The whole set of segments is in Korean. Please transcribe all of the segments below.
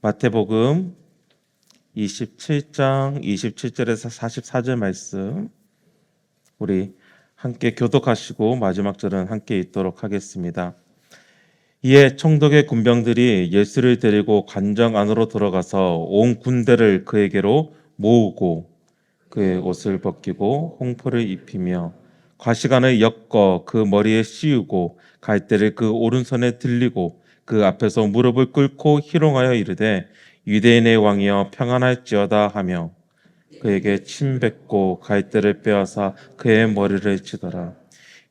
마태복음 27장 27절에서 44절 말씀 우리 함께 교독하시고 마지막 절은 함께 읽도록 하겠습니다. 이에 총독의 군병들이 예수를 데리고 관정 안으로 들어가서 온 군대를 그에게로 모으고 그의 옷을 벗기고 홍포를 입히며 과시관을 엮어 그 머리에 씌우고 갈대를 그 오른손에 들리고 그 앞에서 무릎을 꿇고 희롱하여 이르되 유대인의 왕이여 평안할지어다 하며 그에게 침 뱉고 갈대를 빼앗아 그의 머리를 치더라.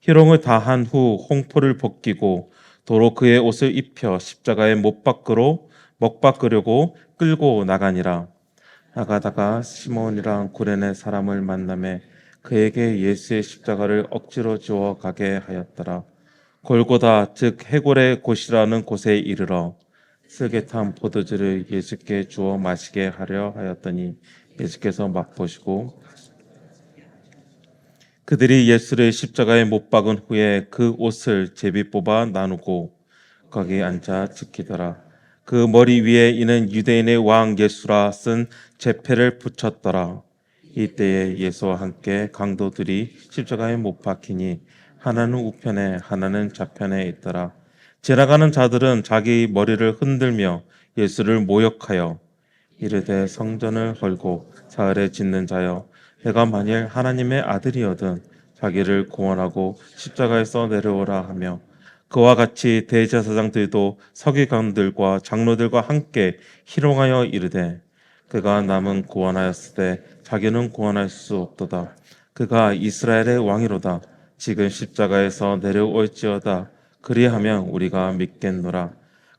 희롱을 다한 후 홍포를 벗기고 도로 그의 옷을 입혀 십자가에 못 박으려고 끌고 나가니라. 나가다가 시몬이랑 구레네 사람을 만나매 그에게 예수의 십자가를 억지로 지워 가게 하였더라. 골고다 즉 해골의 곳이라는 곳에 이르러 쓸개 탄 포도주를 예수께 주어 마시게 하려 하였더니 예수께서 맛보시고 그들이 예수를 십자가에 못 박은 후에 그 옷을 제비 뽑아 나누고 거기 앉아 지키더라. 그 머리 위에 이는 유대인의 왕 예수라 쓴 제패를 붙였더라. 이때에 예수와 함께 강도들이 십자가에 못 박히니 하나는 우편에 하나는 좌편에 있더라. 지나가는 자들은 자기 머리를 흔들며 예수를 모욕하여 이르되 성전을 헐고 사흘에 짓는 자여 내가 만일 하나님의 아들이거든 자기를 구원하고 십자가에서 내려오라 하며 그와 같이 대제사장들도 서기관들과 장로들과 함께 희롱하여 이르되 그가 남은 구원하였으되 자기는 구원할 수 없도다. 그가 이스라엘의 왕이로다. 지금 십자가에서 내려올지어다. 그리하면 우리가 믿겠노라.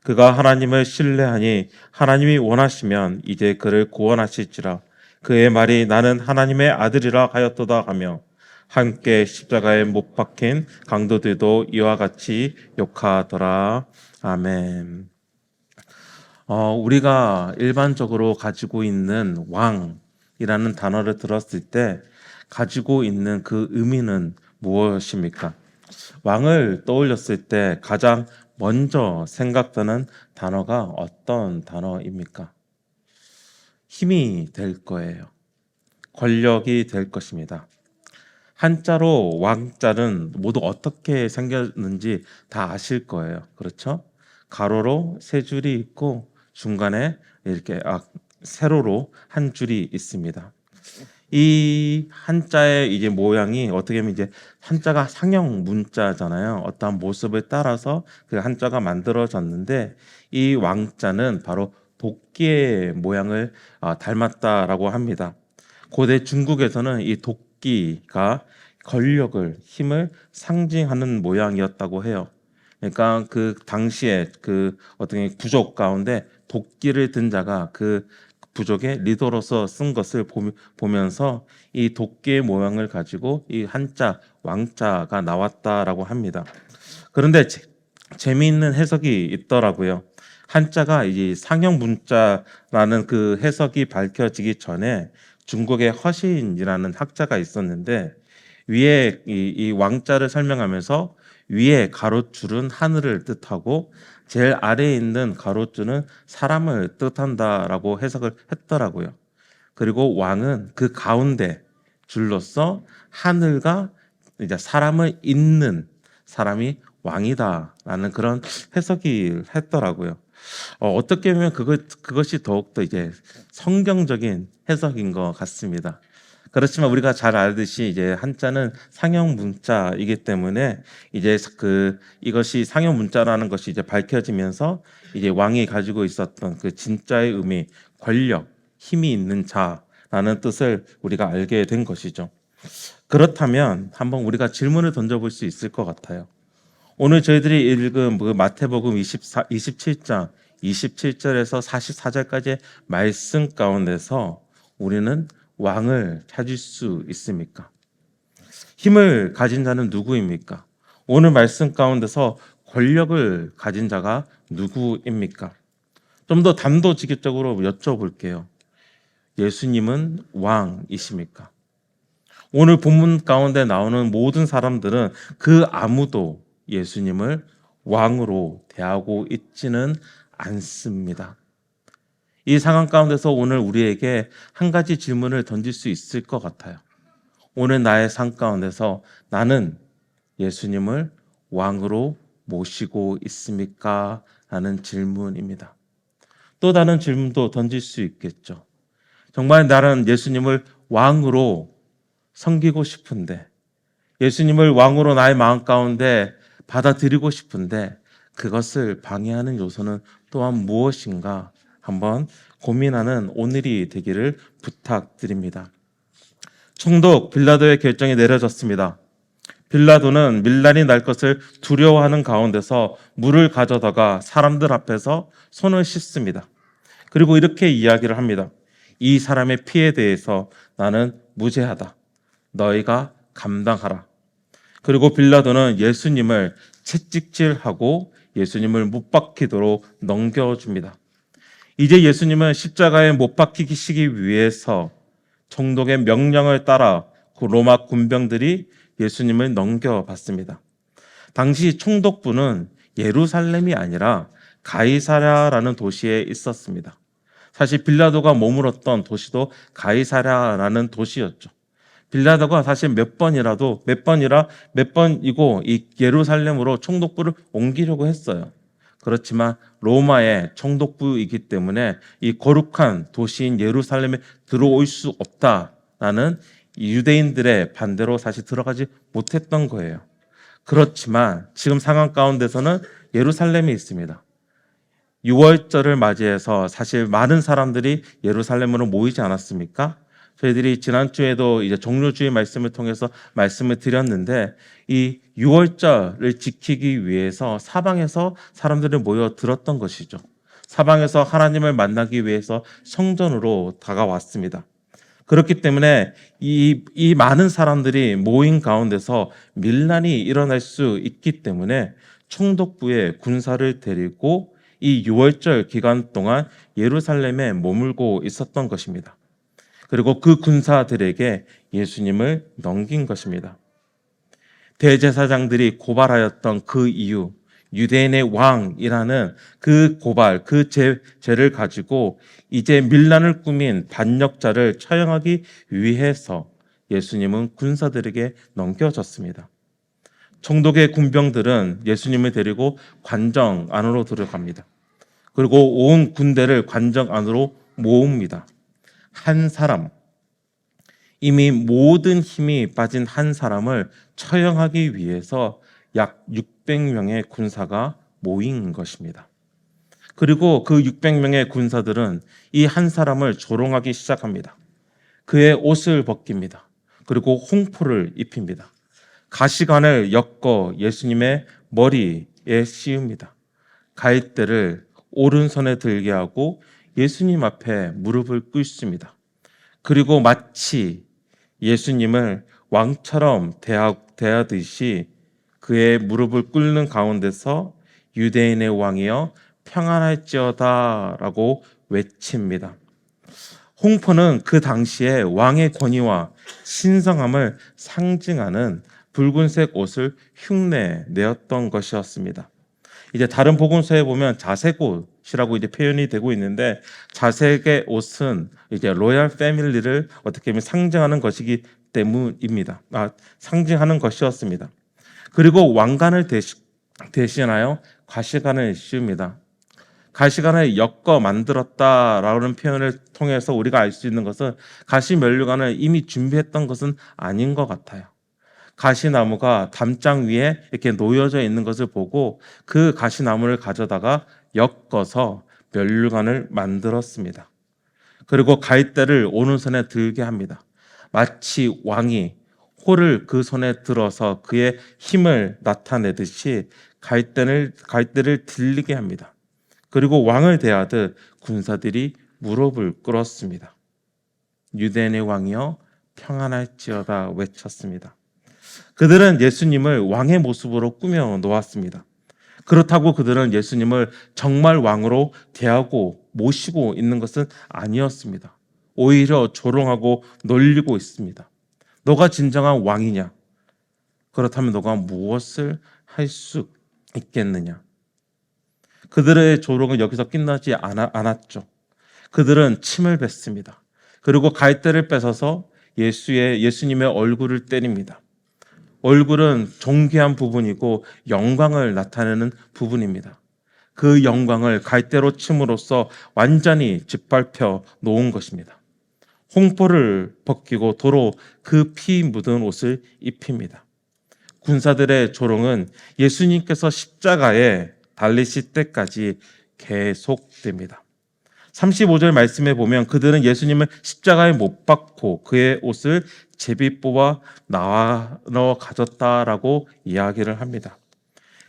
그가 하나님을 신뢰하니 하나님이 원하시면 이제 그를 구원하실지라. 그의 말이 나는 하나님의 아들이라 하였도다 하며 함께 십자가에 못 박힌 강도들도 이와 같이 욕하더라. 아멘. 우리가 일반적으로 가지고 있는 왕이라는 단어를 들었을 때 가지고 있는 그 의미는 무엇입니까? 왕을 떠올렸을 때 가장 먼저 생각나는 단어가 어떤 단어입니까? 힘이 될 거예요. 권력이 될 것입니다. 한자로 왕자는 모두 어떻게 생겼는지 다 아실 거예요. 그렇죠? 가로로 세 줄이 있고 중간에 이렇게 세로로 한 줄이 있습니다. 이 한자의 이제 모양이 어떻게 보면 이제 한자가 상형 문자잖아요. 어떠한 모습을 따라서 그 한자가 만들어졌는데 이 왕자는 바로 도끼의 모양을 닮았다라고 합니다. 고대 중국에서는 이 도끼가 권력을, 힘을 상징하는 모양이었다고 해요. 그러니까 그 당시에 그 어떤 부족 가운데 도끼를 든 자가 그 부족의 리더로서 쓴 것을 보면서 이 도끼의 모양을 가지고 이 한자 왕자가 나왔다라고 합니다. 그런데 재미있는 해석이 있더라고요. 한자가 이 상형 문자라는 그 해석이 밝혀지기 전에 중국의 허신이라는 학자가 있었는데 위에 이 왕자를 설명하면서 위에 가로줄은 하늘을 뜻하고 제일 아래에 있는 가로줄은 사람을 뜻한다라고 해석을 했더라고요. 그리고 왕은 그 가운데 줄로서 하늘과 이제 사람을 잇는 사람이 왕이다라는 그런 해석이 했더라고요. 어떻게 보면 그것이 더욱더 이제 성경적인 해석인 것 같습니다. 그렇지만 우리가 잘 알듯이 이제 한자는 상형 문자이기 때문에 이제 이것이 상형 문자라는 것이 이제 밝혀지면서 이제 왕이 가지고 있었던 그 진짜의 의미, 권력, 힘이 있는 자라는 뜻을 우리가 알게 된 것이죠. 그렇다면 한번 우리가 질문을 던져볼 수 있을 것 같아요. 오늘 저희들이 읽은 그 마태복음 27장 27절에서 44절까지의 말씀 가운데서 우리는 왕을 찾을 수 있습니까? 힘을 가진 자는 누구입니까? 오늘 말씀 가운데서 권력을 가진 자가 누구입니까? 좀 더 단도직입적으로 여쭤볼게요. 예수님은 왕이십니까? 오늘 본문 가운데 나오는 모든 사람들은 그 아무도 예수님을 왕으로 대하고 있지는 않습니다. 이 상황 가운데서 오늘 우리에게 한 가지 질문을 던질 수 있을 것 같아요. 오늘 나의 삶 가운데서 나는 예수님을 왕으로 모시고 있습니까? 라는 질문입니다. 또 다른 질문도 던질 수 있겠죠. 정말 나는 예수님을 왕으로 섬기고 싶은데, 예수님을 왕으로 나의 마음 가운데 받아들이고 싶은데, 그것을 방해하는 요소는 또한 무엇인가 한번 고민하는 오늘이 되기를 부탁드립니다. 총독 빌라도의 결정이 내려졌습니다. 빌라도는 밀란이 날 것을 두려워하는 가운데서 물을 가져다가 사람들 앞에서 손을 씻습니다. 그리고 이렇게 이야기를 합니다. 이 사람의 피에 대해서 나는 무죄하다. 너희가 감당하라. 그리고 빌라도는 예수님을 채찍질하고 예수님을 못 박히도록 넘겨줍니다. 이제 예수님은 십자가에 못 박히시기 위해서 총독의 명령을 따라 그 로마 군병들이 예수님을 넘겨봤습니다. 당시 총독부는 예루살렘이 아니라 가이사랴라는 도시에 있었습니다. 사실 빌라도가 머물었던 도시도 가이사랴라는 도시였죠. 빌라도가 사실 몇 번이고 이 예루살렘으로 총독부를 옮기려고 했어요. 그렇지만 로마의 총독부이기 때문에 이 거룩한 도시인 예루살렘에 들어올 수 없다라는 유대인들의 반대로 사실 들어가지 못했던 거예요. 그렇지만 지금 상황 가운데서는 예루살렘에 있습니다. 6월절을 맞이해서 사실 많은 사람들이 예루살렘으로 모이지 않았습니까? 저희들이 지난주에도 이제 종료주의 말씀을 통해서 말씀을 드렸는데 이 6월절을 지키기 위해서 사방에서 사람들이 모여 들었던 것이죠. 사방에서 하나님을 만나기 위해서 성전으로 다가왔습니다. 그렇기 때문에 이 많은 사람들이 모인 가운데서 밀란이 일어날 수 있기 때문에 총독부의 군사를 데리고 이 6월절 기간 동안 예루살렘에 머물고 있었던 것입니다. 그리고 그 군사들에게 예수님을 넘긴 것입니다. 대제사장들이 고발하였던 그 이유, 유대인의 왕이라는 그 고발, 그 죄를 가지고 이제 밀란을 꾸민 반역자를 처형하기 위해서 예수님은 군사들에게 넘겨졌습니다. 총독의 군병들은 예수님을 데리고 관정 안으로 들어갑니다. 그리고 온 군대를 관정 안으로 모읍니다. 한 사람, 이미 모든 힘이 빠진 한 사람을 처형하기 위해서 약 600명의 군사가 모인 것입니다. 그리고 그 600명의 군사들은 이 한 사람을 조롱하기 시작합니다. 그의 옷을 벗깁니다. 그리고 홍포를 입힙니다. 가시관을 엮어 예수님의 머리에 씌웁니다. 가이대를 오른손에 들게 하고 예수님 앞에 무릎을 꿇습니다. 그리고 마치 예수님을 왕처럼 대하듯이 그의 무릎을 꿇는 가운데서 유대인의 왕이여 평안할지어다 라고 외칩니다. 홍포는 그 당시에 왕의 권위와 신성함을 상징하는 붉은색 옷을 흉내 내었던 것이었습니다. 이제 다른 복음서에 보면 자색옷이라고 이제 표현이 되고 있는데 자색의 옷은 이제 로얄 패밀리를 어떻게 보면 상징하는 것이기 때문입니다. 상징하는 것이었습니다. 그리고 왕관을 대신하여 가시관을 씌웁니다. 가시관을 엮어 만들었다라는 표현을 통해서 우리가 알 수 있는 것은 가시 면류관을 이미 준비했던 것은 아닌 것 같아요. 가시나무가 담장 위에 이렇게 놓여져 있는 것을 보고 그 가시나무를 가져다가 엮어서 면류관을 만들었습니다. 그리고 가이대를 오른손에 들게 합니다. 마치 왕이 호를 그 손에 들어서 그의 힘을 나타내듯이 가이대를 들리게 합니다. 그리고 왕을 대하듯 군사들이 무릎을 꿇었습니다. 유대인의 왕이여 평안할지어다 외쳤습니다. 그들은 예수님을 왕의 모습으로 꾸며 놓았습니다. 그렇다고 그들은 예수님을 정말 왕으로 대하고 모시고 있는 것은 아니었습니다. 오히려 조롱하고 놀리고 있습니다. 너가 진정한 왕이냐? 그렇다면 너가 무엇을 할 수 있겠느냐? 그들의 조롱은 여기서 끝나지 않았죠. 그들은 침을 뱉습니다. 그리고 갈대를 뺏어서 예수님의 얼굴을 때립니다. 얼굴은 존귀한 부분이고 영광을 나타내는 부분입니다. 그 영광을 갈대로 침으로써 완전히 짓밟혀 놓은 것입니다. 홍포를 벗기고 도로 그 피 묻은 옷을 입힙니다. 군사들의 조롱은 예수님께서 십자가에 달리실 때까지 계속됩니다. 35절 말씀에 보면 그들은 예수님을 십자가에 못 박고 그의 옷을 제비 뽑아 나눠 가졌다라고 이야기를 합니다.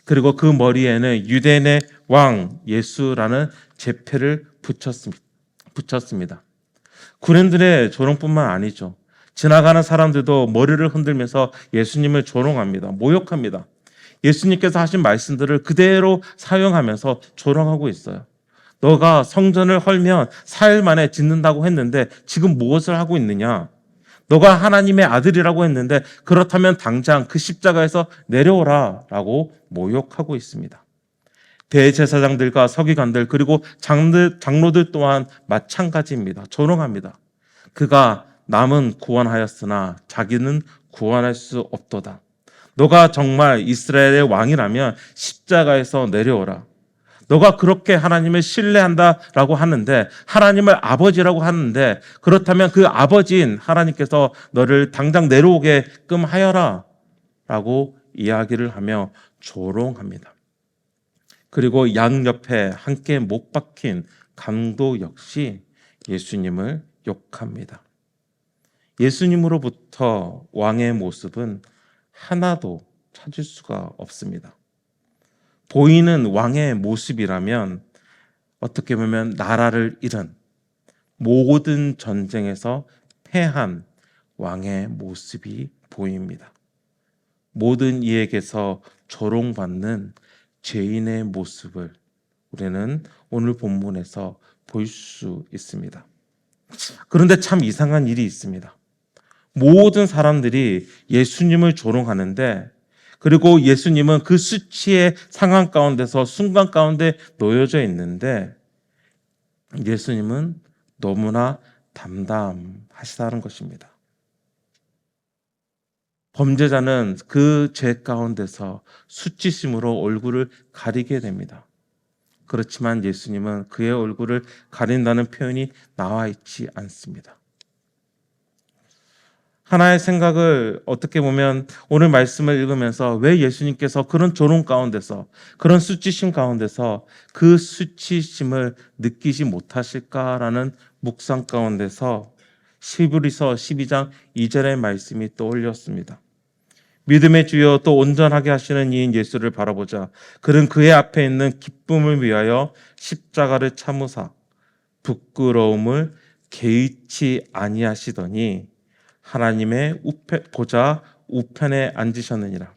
그리고 그 머리에는 유대인의 왕 예수라는 제패를 붙였습니다. 군인들의 조롱뿐만 아니죠. 지나가는 사람들도 머리를 흔들면서 예수님을 조롱합니다. 모욕합니다. 예수님께서 하신 말씀들을 그대로 사용하면서 조롱하고 있어요. 너가 성전을 헐면 4일 만에 짓는다고 했는데 지금 무엇을 하고 있느냐? 너가 하나님의 아들이라고 했는데 그렇다면 당장 그 십자가에서 내려오라 라고 모욕하고 있습니다. 대제사장들과 서기관들 그리고 장로들 또한 마찬가지입니다. 조롱합니다. 그가 남은 구원하였으나 자기는 구원할 수 없도다. 너가 정말 이스라엘의 왕이라면 십자가에서 내려오라. 너가 그렇게 하나님을 신뢰한다라고 하는데 하나님을 아버지라고 하는데 그렇다면 그 아버지인 하나님께서 너를 당장 내려오게끔 하여라 라고 이야기를 하며 조롱합니다. 그리고 양옆에 함께 못 박힌 강도 역시 예수님을 욕합니다. 예수님으로부터 왕의 모습은 하나도 찾을 수가 없습니다. 보이는 왕의 모습이라면 어떻게 보면 나라를 잃은 모든 전쟁에서 패한 왕의 모습이 보입니다. 모든 이에게서 조롱받는 죄인의 모습을 우리는 오늘 본문에서 볼 수 있습니다. 그런데 참 이상한 일이 있습니다. 모든 사람들이 예수님을 조롱하는데 그리고 예수님은 그 수치의 상황 가운데서 순간 가운데 놓여져 있는데 예수님은 너무나 담담하시다는 것입니다. 범죄자는 그 죄 가운데서 수치심으로 얼굴을 가리게 됩니다. 그렇지만 예수님은 그의 얼굴을 가린다는 표현이 나와 있지 않습니다. 하나의 생각을 어떻게 보면 오늘 말씀을 읽으면서 왜 예수님께서 그런 조롱 가운데서 그런 수치심 가운데서 그 수치심을 느끼지 못하실까라는 묵상 가운데서 히브리서 12장 2절의 말씀이 떠올렸습니다. 믿음의 주여 또 온전하게 하시는 이인 예수를 바라보자. 그는 그의 앞에 있는 기쁨을 위하여 십자가를 참으사 부끄러움을 개의치 아니하시더니 하나님의 보좌 우편에 앉으셨느니라.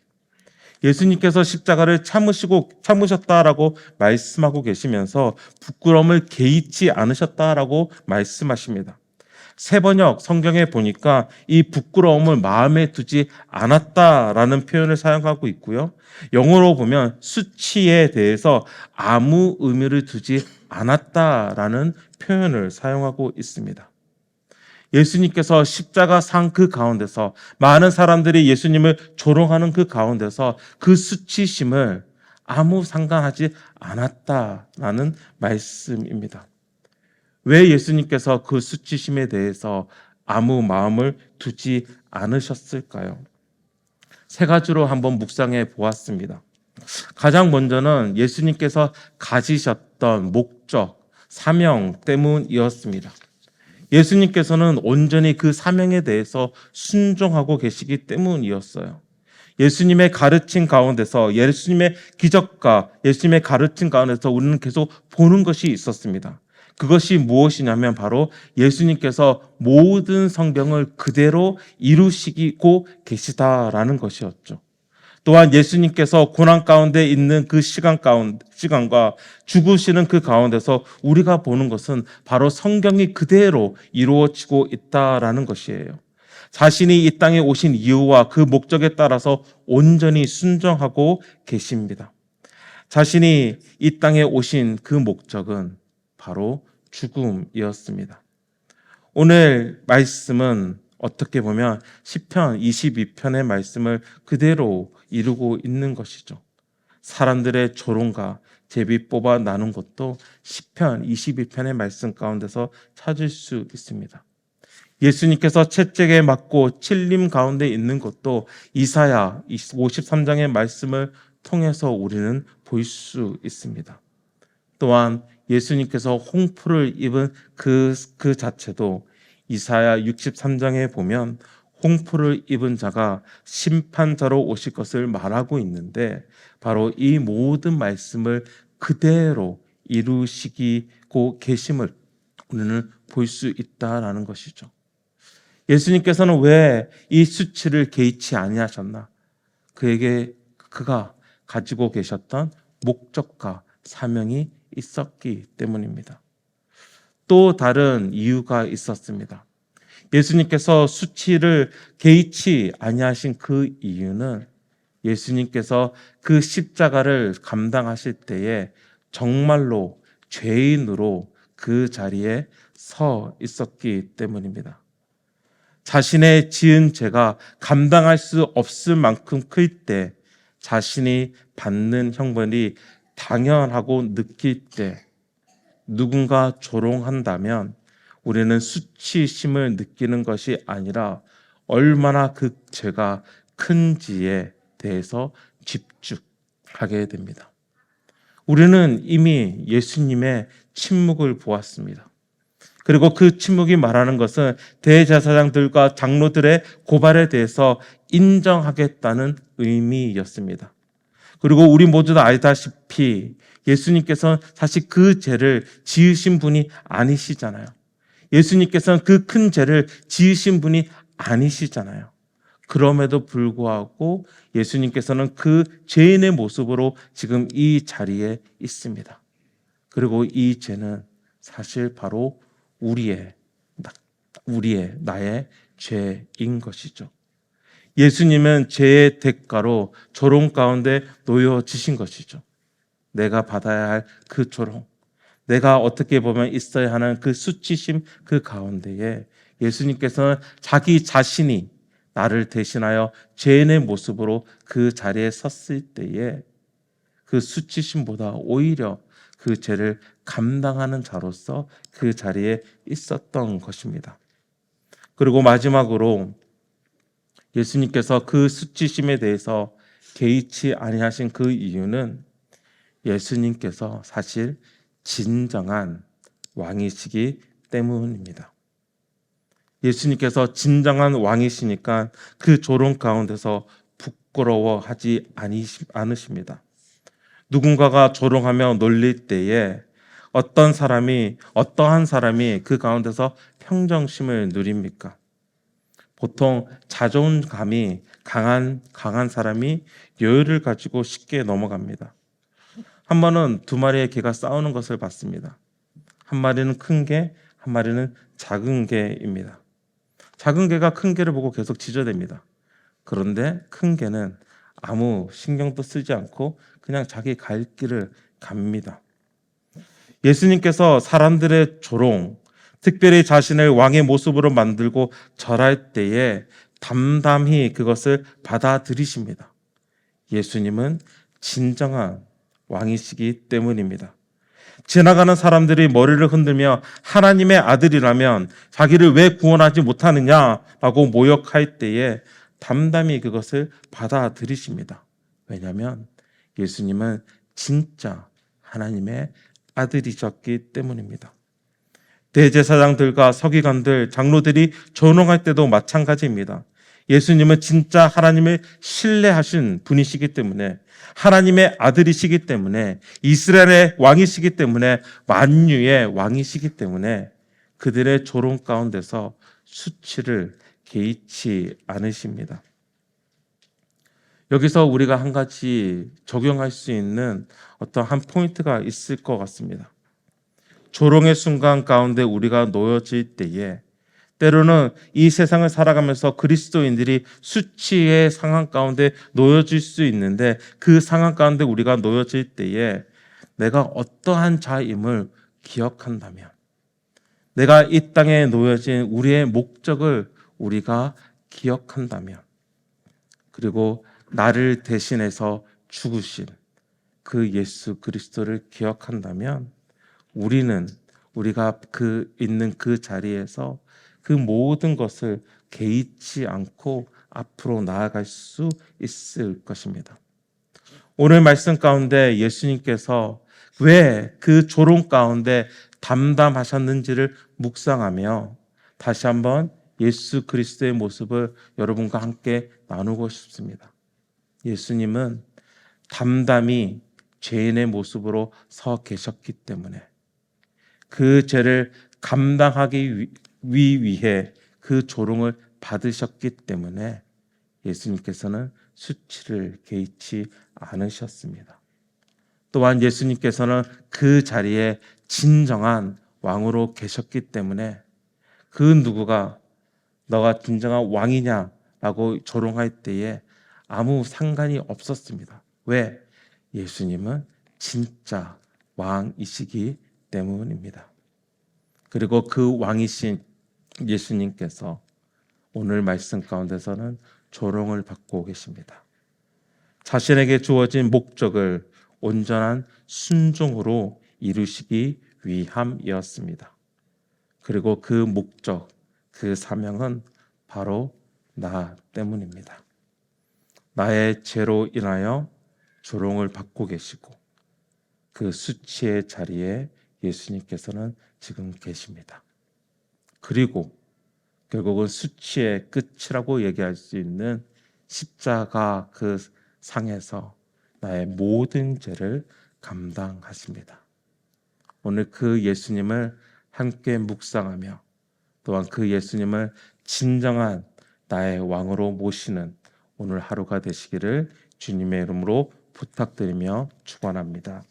예수님께서 십자가를 참으셨다라고 말씀하고 계시면서 부끄러움을 개의치 않으셨다라고 말씀하십니다. 새번역 성경에 보니까 이 부끄러움을 마음에 두지 않았다라는 표현을 사용하고 있고요. 영어로 보면 수치에 대해서 아무 의미를 두지 않았다라는 표현을 사용하고 있습니다. 예수님께서 십자가 상 그 가운데서 많은 사람들이 예수님을 조롱하는 그 가운데서 그 수치심을 아무 상관하지 않았다라는 말씀입니다. 왜 예수님께서 그 수치심에 대해서 아무 마음을 두지 않으셨을까요? 세 가지로 한번 묵상해 보았습니다. 가장 먼저는 예수님께서 가지셨던 목적, 사명 때문이었습니다. 예수님께서는 온전히 그 사명에 대해서 순종하고 계시기 때문이었어요. 예수님의 가르침 가운데서 예수님의 기적과 예수님의 가르침 가운데서 우리는 계속 보는 것이 있었습니다. 그것이 무엇이냐면 바로 예수님께서 모든 성경을 그대로 이루시고 계시다라는 것이었죠. 또한 예수님께서 고난 가운데 있는 그 시간과 죽으시는 그 가운데서 우리가 보는 것은 바로 성경이 그대로 이루어지고 있다라는 것이에요. 자신이 이 땅에 오신 이유와 그 목적에 따라서 온전히 순종하고 계십니다. 자신이 이 땅에 오신 그 목적은 바로 죽음이었습니다. 오늘 말씀은 어떻게 보면 시편 22편의 말씀을 그대로 이루고 있는 것이죠. 사람들의 조롱과 제비 뽑아 나눈 것도 시편 22편의 말씀 가운데서 찾을 수 있습니다. 예수님께서 채찍에 맞고 찔림 가운데 있는 것도 이사야 53장의 말씀을 통해서 우리는 볼 수 있습니다. 또한 예수님께서 홍풀을 입은 그 자체도 이사야 63장에 보면 홍풀을 입은 자가 심판자로 오실 것을 말하고 있는데, 바로 이 모든 말씀을 그대로 이루시고 계심을 우리는 볼 수 있다라는 것이죠. 예수님께서는 왜 이 수치를 개의치 아니하셨나? 그가 가지고 계셨던 목적과 사명이 있었기 때문입니다. 또 다른 이유가 있었습니다. 예수님께서 수치를 개의치 아니하신 그 이유는 예수님께서 그 십자가를 감당하실 때에 정말로 죄인으로 그 자리에 서 있었기 때문입니다. 자신의 지은 죄가 감당할 수 없을 만큼 클 때, 자신이 받는 형벌이 당연하고 느낄 때, 누군가 조롱한다면 우리는 수치심을 느끼는 것이 아니라 얼마나 그 죄가 큰지에 대해서 집중하게 됩니다. 우리는 이미 예수님의 침묵을 보았습니다. 그리고 그 침묵이 말하는 것은 대제사장들과 장로들의 고발에 대해서 인정하겠다는 의미였습니다. 그리고 우리 모두 다 알다시피 예수님께서는 사실 그 죄를 지으신 분이 아니시잖아요. 예수님께서는 그 큰 죄를 지으신 분이 아니시잖아요. 그럼에도 불구하고 예수님께서는 그 죄인의 모습으로 지금 이 자리에 있습니다. 그리고 이 죄는 사실 바로 나의 죄인 것이죠. 예수님은 죄의 대가로 조롱 가운데 놓여지신 것이죠. 내가 받아야 할 그 조롱, 내가 어떻게 보면 있어야 하는 그 수치심 그 가운데에 예수님께서는 자기 자신이 나를 대신하여 죄인의 모습으로 그 자리에 섰을 때에 그 수치심보다 오히려 그 죄를 감당하는 자로서 그 자리에 있었던 것입니다. 그리고 마지막으로 예수님께서 그 수치심에 대해서 개의치 아니하신 그 이유는 예수님께서 사실 진정한 왕이시기 때문입니다. 예수님께서 진정한 왕이시니까 그 조롱 가운데서 부끄러워하지 않으십니다. 누군가가 조롱하며 놀릴 때에 어떠한 사람이 그 가운데서 평정심을 누립니까? 보통 자존감이 강한 사람이 여유를 가지고 쉽게 넘어갑니다. 한 번은 두 마리의 개가 싸우는 것을 봤습니다. 한 마리는 큰 개, 한 마리는 작은 개입니다. 작은 개가 큰 개를 보고 계속 짖어댑니다. 그런데 큰 개는 아무 신경도 쓰지 않고 그냥 자기 갈 길을 갑니다. 예수님께서 사람들의 조롱, 특별히 자신을 왕의 모습으로 만들고 절할 때에 담담히 그것을 받아들이십니다. 예수님은 진정한 왕이시기 때문입니다. 지나가는 사람들이 머리를 흔들며 하나님의 아들이라면 자기를 왜 구원하지 못하느냐라고 모욕할 때에 담담히 그것을 받아들이십니다. 왜냐하면 예수님은 진짜 하나님의 아들이셨기 때문입니다. 대제사장들과 서기관들, 장로들이 조롱할 때도 마찬가지입니다. 예수님은 진짜 하나님을 신뢰하신 분이시기 때문에, 하나님의 아들이시기 때문에, 이스라엘의 왕이시기 때문에, 만유의 왕이시기 때문에 그들의 조롱 가운데서 수치를 개의치 않으십니다. 여기서 우리가 한 가지 적용할 수 있는 어떤 한 포인트가 있을 것 같습니다. 조롱의 순간 가운데 우리가 놓여질 때에 때로는 이 세상을 살아가면서 그리스도인들이 수치의 상황 가운데 놓여질 수 있는데, 그 상황 가운데 우리가 놓여질 때에 내가 어떠한 자임을 기억한다면, 내가 이 땅에 놓여진 우리의 목적을 우리가 기억한다면, 그리고 나를 대신해서 죽으신 그 예수 그리스도를 기억한다면, 우리가 있는 그 자리에서 그 모든 것을 개의치 않고 앞으로 나아갈 수 있을 것입니다. 오늘 말씀 가운데 예수님께서 왜 그 조롱 가운데 담담하셨는지를 묵상하며 다시 한번 예수 그리스도의 모습을 여러분과 함께 나누고 싶습니다. 예수님은 담담히 죄인의 모습으로 서 계셨기 때문에, 그 죄를 감당하기 위해 그 조롱을 받으셨기 때문에 예수님께서는 수치를 개의치 않으셨습니다. 또한 예수님께서는 그 자리에 진정한 왕으로 계셨기 때문에 그 누구가 너가 진정한 왕이냐라고 조롱할 때에 아무 상관이 없었습니다. 왜? 예수님은 진짜 왕이시기 때문입니다. 그리고 그 왕이신 예수님께서 오늘 말씀 가운데서는 조롱을 받고 계십니다. 자신에게 주어진 목적을 온전한 순종으로 이루시기 위함이었습니다. 그리고 그 목적, 그 사명은 바로 나 때문입니다. 나의 죄로 인하여 조롱을 받고 계시고 그 수치의 자리에 예수님께서는 지금 계십니다. 그리고 결국은 수치의 끝이라고 얘기할 수 있는 십자가 그 상에서 나의 모든 죄를 감당하십니다. 오늘 그 예수님을 함께 묵상하며 또한 그 예수님을 진정한 나의 왕으로 모시는 오늘 하루가 되시기를 주님의 이름으로 부탁드리며 축원합니다.